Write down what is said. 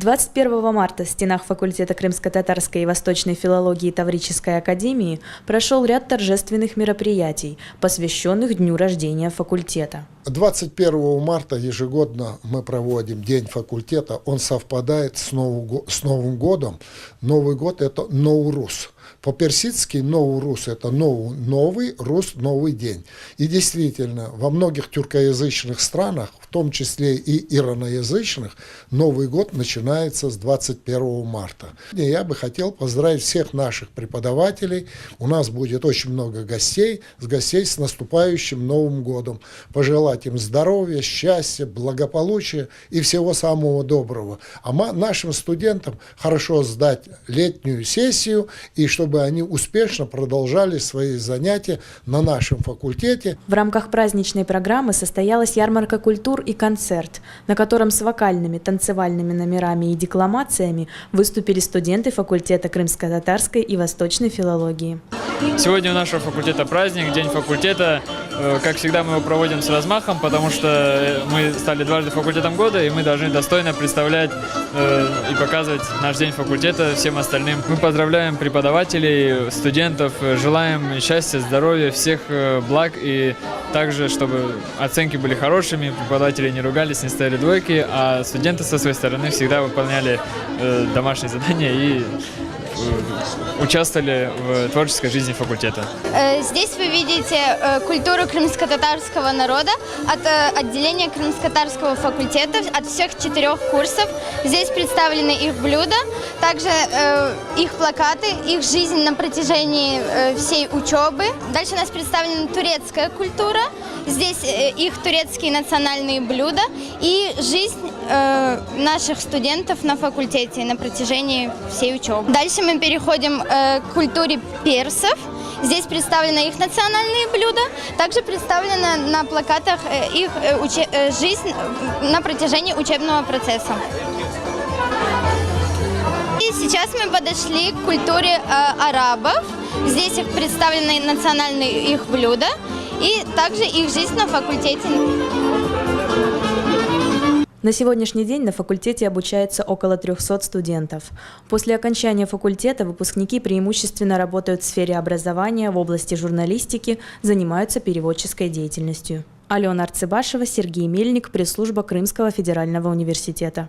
21 марта в стенах факультета крымско-татарской и восточной филологии Таврической академии прошел ряд торжественных мероприятий, посвященных дню рождения факультета. 21 марта ежегодно мы проводим День факультета. Он совпадает с Новым годом. Новый год – это Ноурус. По-персидски Ноурус – это новый, Рус – новый день. И действительно, во многих тюркоязычных странах, в том числе и ираноязычных, Новый год начинается с 21 марта. И я бы хотел поздравить всех наших преподавателей. У нас будет очень много гостей с наступающим Новым годом. Пожелать им здоровья, счастья, благополучия и всего самого доброго. А нашим студентам хорошо сдать летнюю сессию, и чтобы они успешно продолжали свои занятия на нашем факультете. В рамках праздничной программы состоялась ярмарка культур и концерт, на котором с вокальными, танцевальными номерами и декламациями выступили студенты факультета крымско-татарской и восточной филологии. Сегодня у нашего факультета праздник, День факультета. Как всегда, мы его проводим с размахом, потому что мы стали дважды факультетом года, и мы должны достойно представлять и показывать наш День факультета всем остальным. Мы поздравляем преподавателей, студентов, желаем счастья, здоровья, всех благ, и также, чтобы оценки были хорошими, преподаватели не ругались, не ставили двойки, а студенты со своей стороны всегда выполняли домашние задания и участвовали в творческой жизни факультета. Здесь вы видите культуру крымско-татарского народа от отделения крымско-татарского факультета, от всех 4 курсов. Здесь представлены их блюда, также их плакаты, их жизнь на протяжении всей учебы. Дальше у нас представлена турецкая культура. Здесь их турецкие национальные блюда и жизнь наших студентов на факультете на протяжении всей учебы. Дальше мы переходим к культуре персов. Здесь представлены их национальные блюда. Также представлена на плакатах их жизнь на протяжении учебного процесса. И сейчас мы подошли к культуре арабов. Здесь представлены национальные их блюда и также их жизнь на факультете. На сегодняшний день на факультете обучается около 300 студентов. После окончания факультета выпускники преимущественно работают в сфере образования, в области журналистики, занимаются переводческой деятельностью. Алена Арцебашева, Сергей Мельник, пресс-служба Крымского федерального университета.